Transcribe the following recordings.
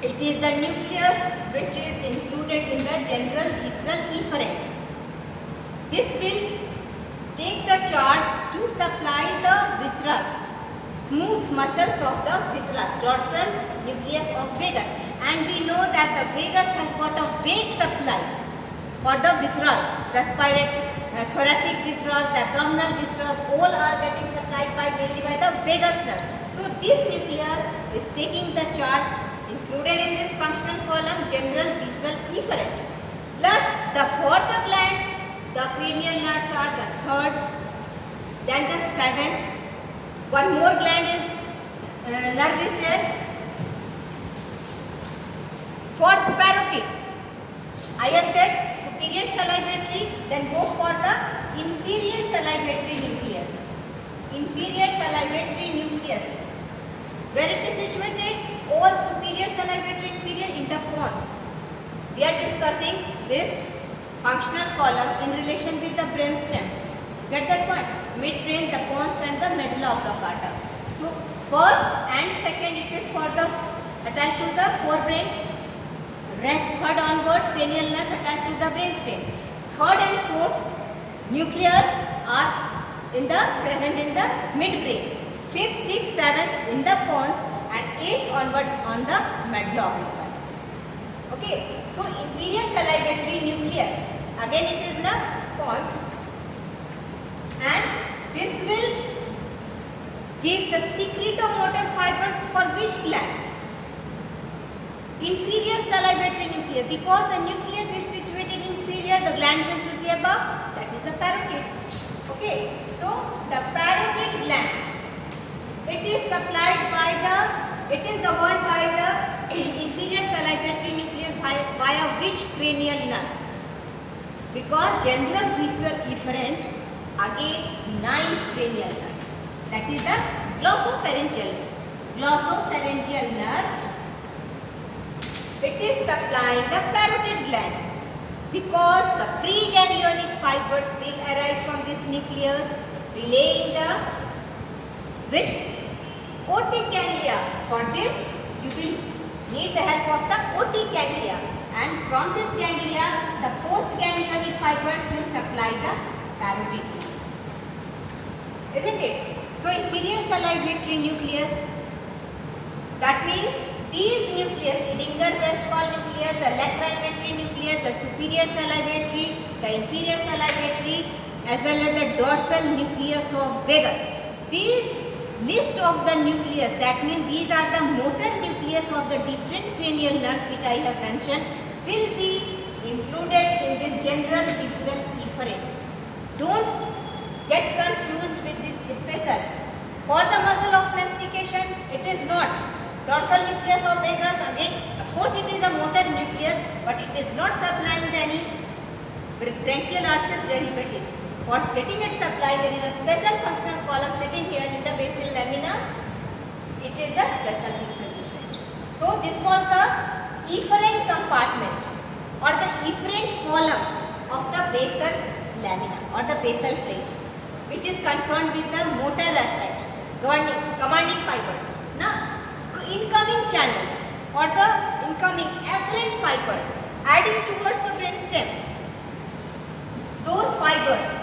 It is the nucleus which is included in the general visceral efferent. This will take the charge to supply the viscera, smooth muscles of the viscera, dorsal nucleus of vagus. And we know that the vagus has got a vague supply for the viscera, thoracic viscera, the abdominal viscera, all are getting supplied mainly by the vagus nerve. So this nucleus is taking the charge included in this functional column, general visceral efferent. Plus for the glands, the cranial nerves are the third, then the seventh. One more gland is nerve is there. For parotid, I have said superior salivatory, then go for the inferior salivatory nucleus. Inferior salivatory nucleus. Where it is situated? All superior salivatory, inferior in the pons. We are discussing this functional column in relation with the brainstem. Get that point? Midbrain, the pons and the medulla oblongata. So first and second it is for the attached to the forebrain. Rest third onwards cranial nerves attached to the brainstem. Third and fourth nucleus are present in the midbrain. Fifth, sixth, seventh in the pons and eighth onwards on the medulla oblongata. Okay, so inferior salivatory nucleus, again it is in the pons, and this will give the secretomotor fibers for which gland? Inferior salivatory nucleus. Because the nucleus is situated inferior, the gland which should be above, that is the parotid. Okay, so the parotid gland, it is supplied by the, it is governed by the inferior salivatory nucleus via which cranial nerves? Because general visceral efferent, again ninth cranial nerve, that is the glossopharyngeal nerve. Glossopharyngeal nerve, it is supplying the parotid gland because the preganglionic fibers will arise from this nucleus, relaying the which otic ganglia. For this you will need the help of the otic ganglia, and from this ganglia the postganglionic fibers will supply the parotid gland. Isn't it? So inferior salivatory nucleus, that means these nucleus, Edinger-Westphal nucleus, the lacrimentary nucleus, the superior salivatory, the inferior salivatory, as well as the dorsal nucleus of vagus. These list of the nucleus, that means these are the motor nucleus of the different cranial nerves which I have mentioned, will be included in this general visceral efferent. Don't get confused with this special. For the muscle of mastication, it is not. Dorsal nucleus of vagus, again, of course it is a motor nucleus, but it is not supplying any branchial arches derivatives. For getting its supply, there is a special functional column sitting here in the basal lamina. It is the special visceral efferent. So this was the efferent compartment or the efferent columns of the basal lamina or the basal plate, which is concerned with the motor aspect, commanding fibers. Now, incoming channels or the incoming afferent fibers adding towards the brainstem, those fibers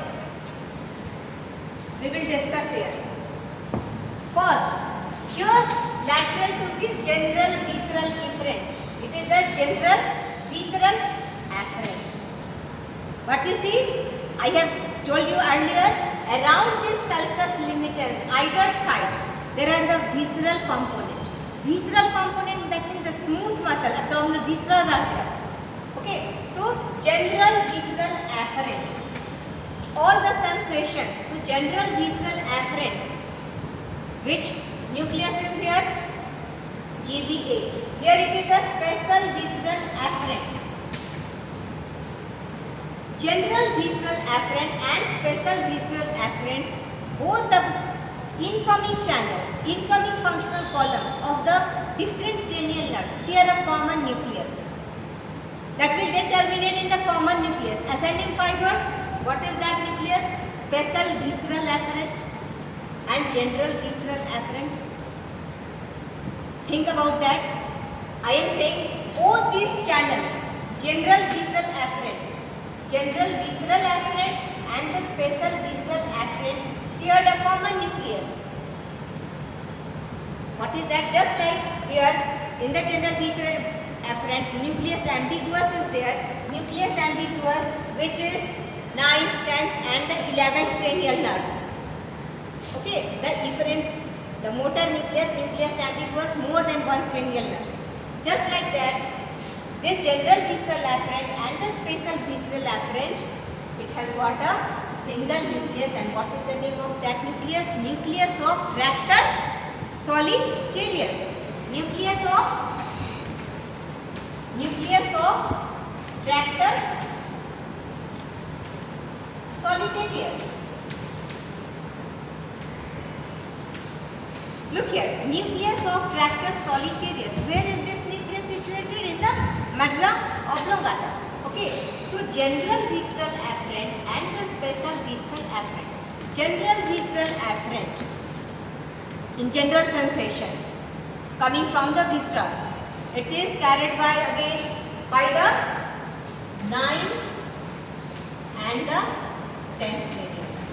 we will discuss here. First, just lateral to this general visceral efferent, it is the general visceral afferent. What you see, I have told you earlier, around this sulcus limitans either side there are the visceral component. Visceral component, that means the smooth muscle, abdominal viscera are there. Okay, so general visceral afferent. All the sensation to general visceral afferent. Which nucleus is here? GVA. Here it is the special visceral afferent. General visceral afferent and special visceral afferent, both the incoming channels, incoming functional columns of the different cranial nerves share a common nucleus. That will get terminated in the common nucleus. Ascending fibers, what is that nucleus? Special visceral afferent and general visceral afferent. Think about that. I am saying all these channels, general visceral afferent and the special visceral afferent shared a common nucleus. What is that? Just like here in the general visceral afferent, nucleus ambiguous is there. Nucleus ambiguous, which is 9th, 10th and the 11th cranial nerves. Okay, the efferent, the motor nucleus ambiguous, more than one cranial nerves. Just like that, this general visceral afferent and the special visceral afferent, it has got a single nucleus. And what is the name of that nucleus? Nucleus of tractus solitarius. Nucleus of tractus solitarius. Look here, nucleus of tractus solitarius. Where is this nucleus situated? In the medulla oblongata. Okay, so general visceral afferent and the special visceral afferent. General visceral afferent, in general sensation, coming from the viscera, it is carried by the 9th and the 10th cranial nerves.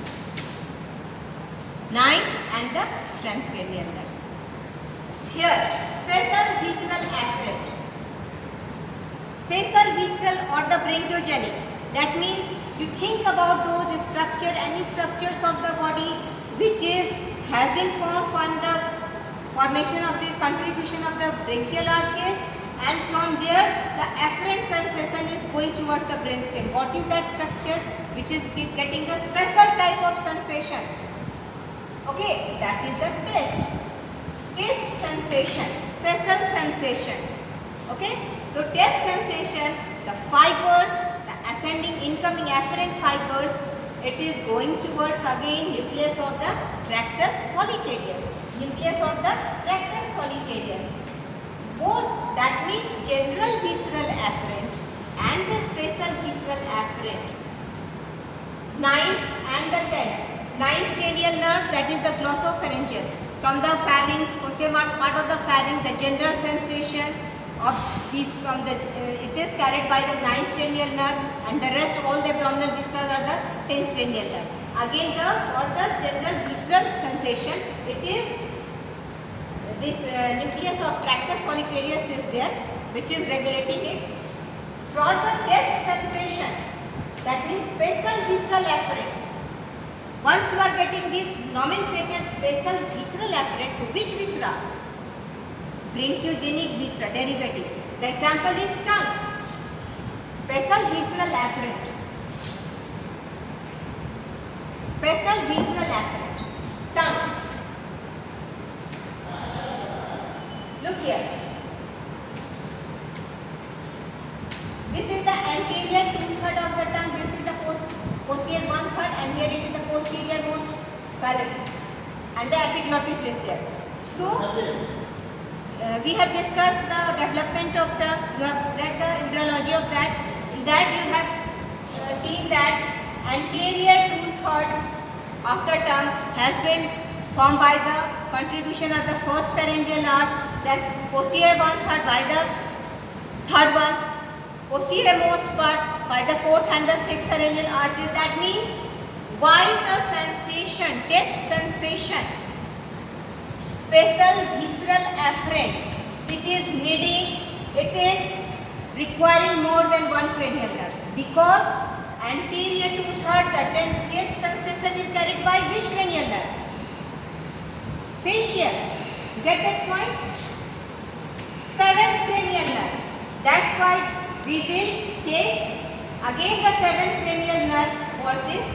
9th and the 10th cranial nerves. Here, special visceral afferent. Special visceral or the branchiogenic. That means you think about those structure, any structures of the body which has been formed from the formation of the contribution of the brachial arches, and from there the afferent sensation is going towards the brainstem. What is that structure which is getting the special type of sensation? Okay, that is the taste sensation, special sensation. Okay, so taste sensation, the fibers, the ascending incoming afferent fibers, it is going towards again nucleus of the tractus solitarius. Nucleus of the tractus solitarius. Both, that means general visceral afferent and the special visceral afferent. 9th and the 10th. 9th cranial nerves, that is the glossopharyngeal. From the pharynx, posterior part of the pharynx, the general sensation of these from the it is carried by the 9th cranial nerve, and the rest all the abdominal viscera are the 10th cranial nerve. Again, for the general visceral sensation, it is this nucleus of tractus solitarius is there, which is regulating it. For the taste sensation, that means special visceral afferent. Once you are getting this nomenclature, special visceral afferent, to which viscera? Branchiogenic viscera, derivative. The example is tongue. Special visceral afferent. Special visceral afferent. Tongue. Look here. This is the anterior 2/3 of the tongue. This is the posterior 1/3, and here it is the posterior most phalanx, and the epiglottis is there. So we have discussed the development of tongue. You have read the embryology of that. In that you have seen that anterior 2/3 of the tongue has been formed by the contribution of the first pharyngeal arch, then posterior 1/3 by the third one, posterior most part by the fourth and the sixth pharyngeal arches. That means why the sensation, taste sensation, special visceral afferent, it is requiring more than one cranial nerve, because anterior 2/3 the taste sensation is carried by which cranial nerve? Facial. Get that point? 7th cranial nerve. That's why we will take again the 7th cranial nerve for this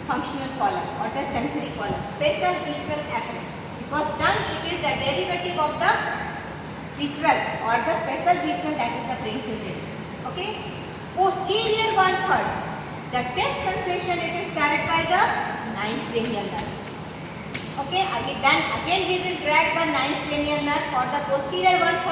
functional column or the sensory column, special visceral afferent. Because tongue, it is the derivative of the visceral or the special visceral, that is the branchiogenic. Okay. Posterior 1/3, the taste sensation, it is carried by the 9th cranial nerve. Okay. Again we will drag the 9th cranial nerve for the posterior 1/3.